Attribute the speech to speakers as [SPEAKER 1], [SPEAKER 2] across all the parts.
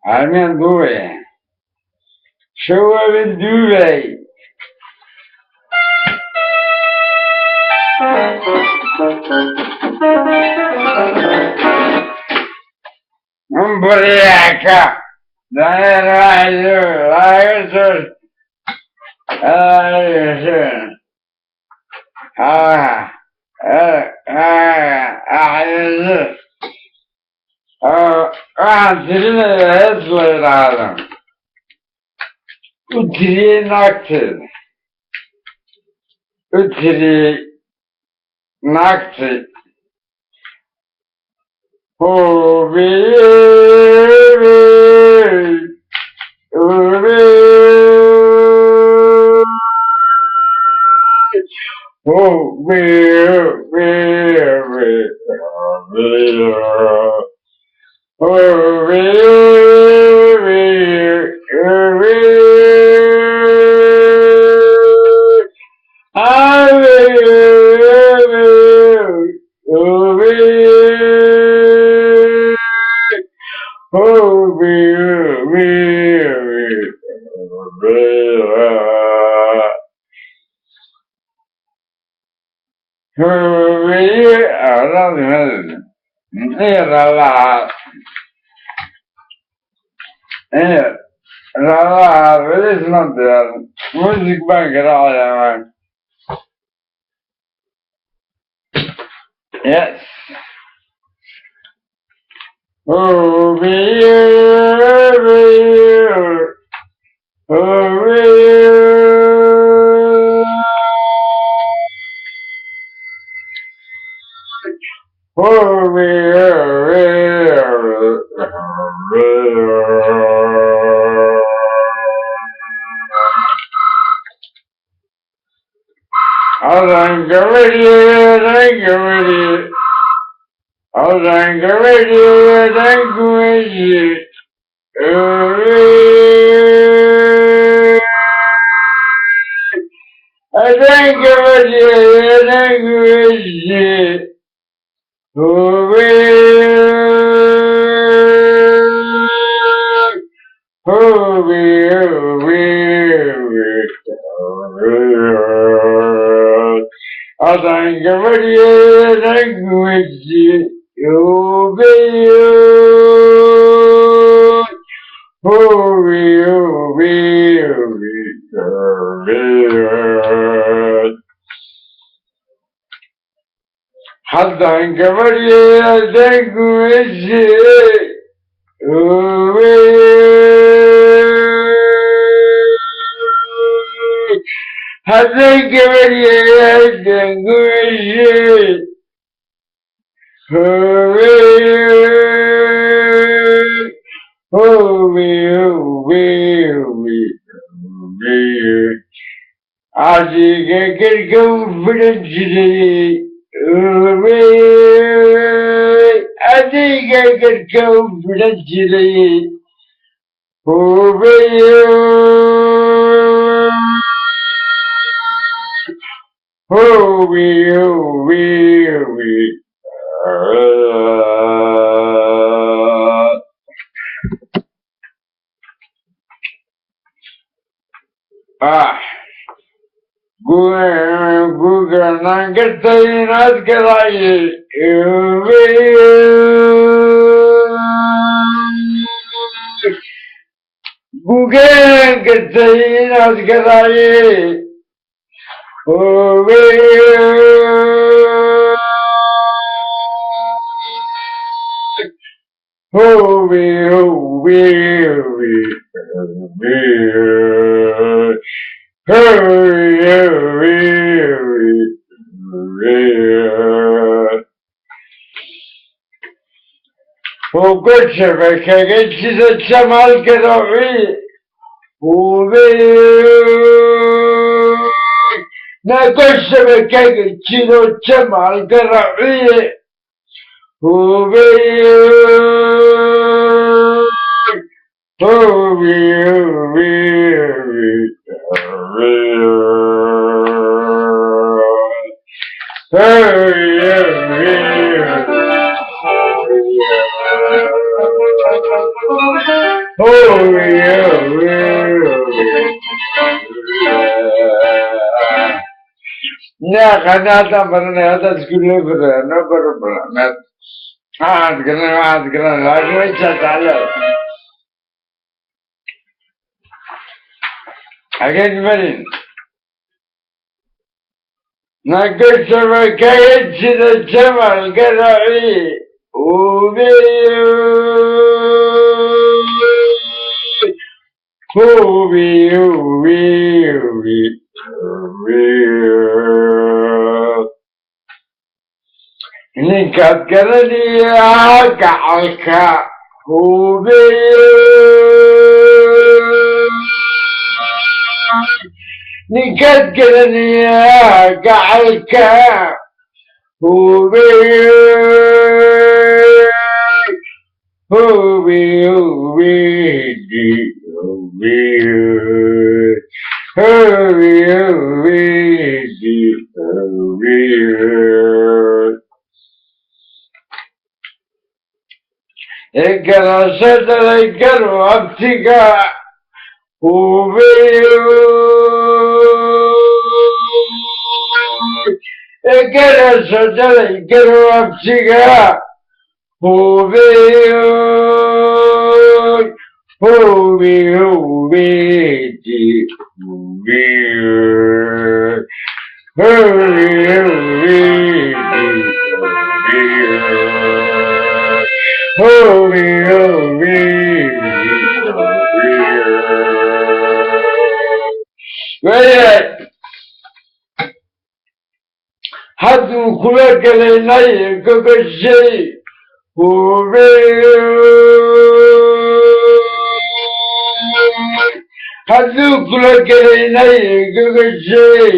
[SPEAKER 1] I'm going. Show up and do it. Umbriaca. Waxaan tirinayaa hees la yidhaahdo utiriyey naagteeda utiriyey naagtay hooyadii music baan garaacayaa. Yes. Haddaan gabadheedan gumeysiyey hadday gabadheedan gumeysiyey adiga garka u filan jiray adiga garka u filan jiray guganaan gartay inaad gadaayey gugaan gartay inaad gadaayey وقلت شبكة قلت jamaalka روحي hooyadii naagtay jiro jamaalka raciye قناة برنا تسكيل برا نبر برا ما عاد كنا لكن وين تعال أكيد مرين نقول سما كيد سيد الجمال قرعي ninkaad garanayaa gacalka ninkaad garanayaa gacalka garashada la garo abtiga garashada la garo abtiga hadduu kula galaynay gogashay hadduu kula galaynay gogashay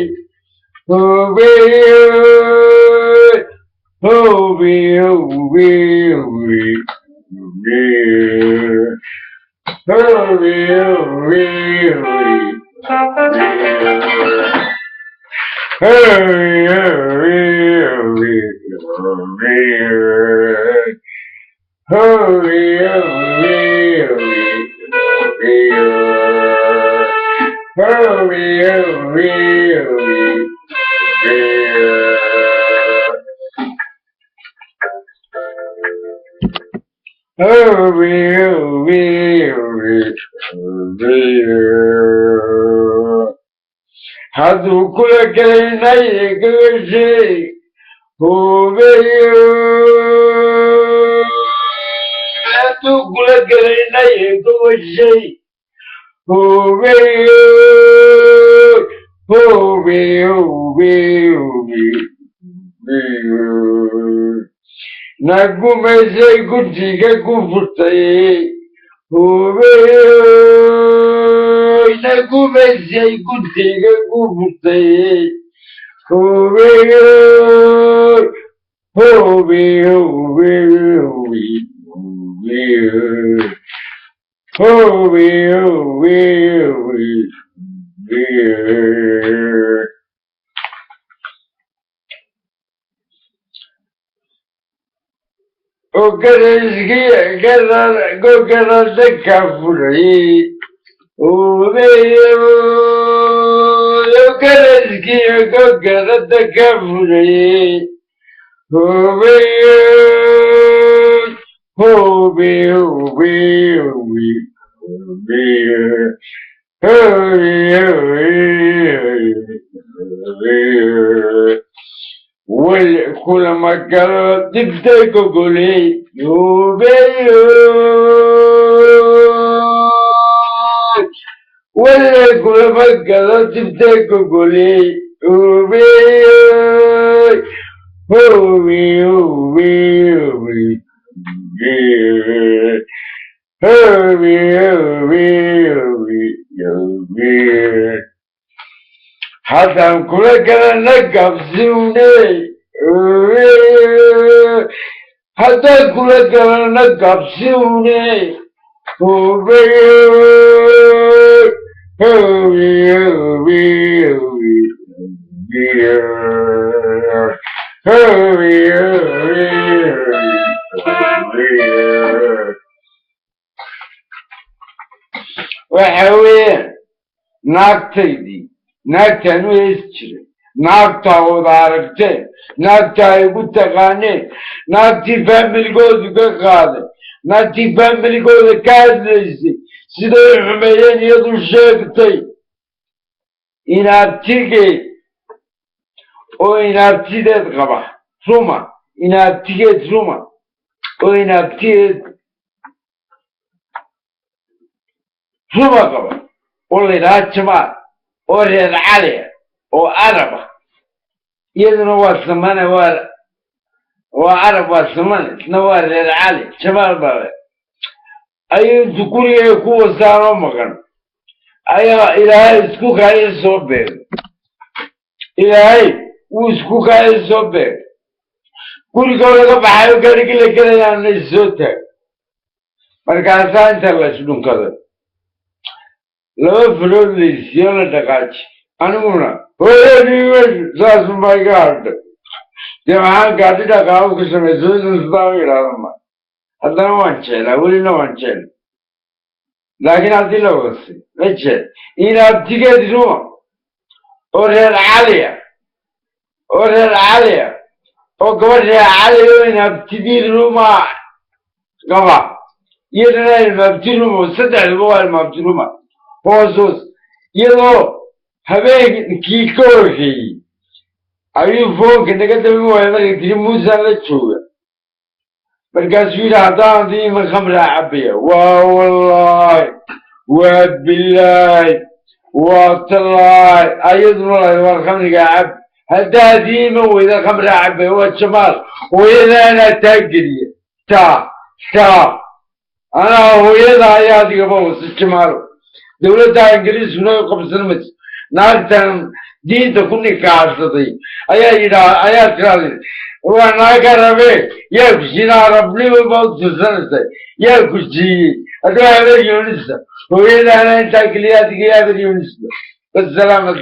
[SPEAKER 1] hadduu kula galaynay gogashay hadduu kula galaynay gogashay nagumaysay gurtiga ku furtay nagumaysay gurtiga ku furtay gogarada ka furay gogarada ka furay كل ما قالوا تبدأ قولي ولا كل ما قالوا تبدأ قولي haddaan kula galana gabsiwney haddaan kula galana gabsiwney waxa weeyaan naagtaydii naagtaan u hees jiray naagtaa wada aragteen naagtaa ay igu taqaaneen naagtii faamiligoodu ka qaaday naagtii faamiligooda ka hadlaysay siday xumeeyeen iyadu sheegtay inaabtigeed oo inaabtideed qaba ruma inaabtigeed ruma oo inaabtigeed ruma qaba oo layidhaha jamaal oo reer cali oo arab ah iyaduna waa samane waa arab waa samane isna waa reer cali jamaal bale ayuu intu gurigay ku wasaanoo maqan ayaa ilaahay isku kaaya soo beegay ilaahay wuu isku kaaya soo beegay gurigoo laga baxayo garigii la gelayaana issoo taag markaasaa inta la isdhunkaday laba farood laysiyo la dhaqaaji aniguna hooyadii meshu saasuma iga hadhay dee maxaan gaadhi dhaqaabo ka samayso isan sidaa u yidhaahdo ma haddana waan jeelaa welina waan jeela laakiin haddii la wasay ma jeel inaabtigeed ruma oo reer caliya oo reer caliya oo gabadh reer cali oo inaabtidii ruma qaba iyadana ilmaabti ruma saddexduba waa ilmaabti ruma hoos iyadoo habeenkii ka horreeyey ayuu foonka naga dami waaya markay tiri muusaan la jooga markaasuu yidhi haddaan diima khamraa cabaya waa wallaahi waa bilaahi waa tallaahi ayaduna lahayd war khamrigaa cab haddaa diima weyda khamraa cabaya waa jamaal hooyada anaa taa geliya taa anaa hooyada ayaa adigaba wasa jamaalo dowladda ingiriiskuna u qabsan mayso naagtan diinta ku nikaacsaday ayaa tiraahday waa naaga rabe yaa ku siina arabnimo baa u tirsanaysay yaa ku siiyey hadduu haber yoonisa hooyadaana intaa keliya adiga haber yoonisa wasalaam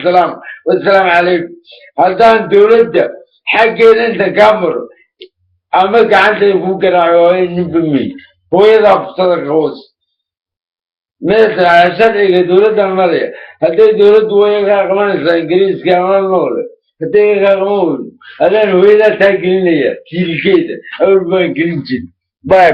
[SPEAKER 1] calaykum haddaan dowladda xaggeeda inta kaa maro ama gacantay ku garaaco hooya ninba mey hooyadaa fusada ka hoos meesha sharciga dowladdan maraya hadday dowladdu way kaa qabanaysaa ingiriiska ama noole hadday kaa qaban weydo adaan hooyadaa taa gelinaya tiilkeeda awal baan gelin jirin bye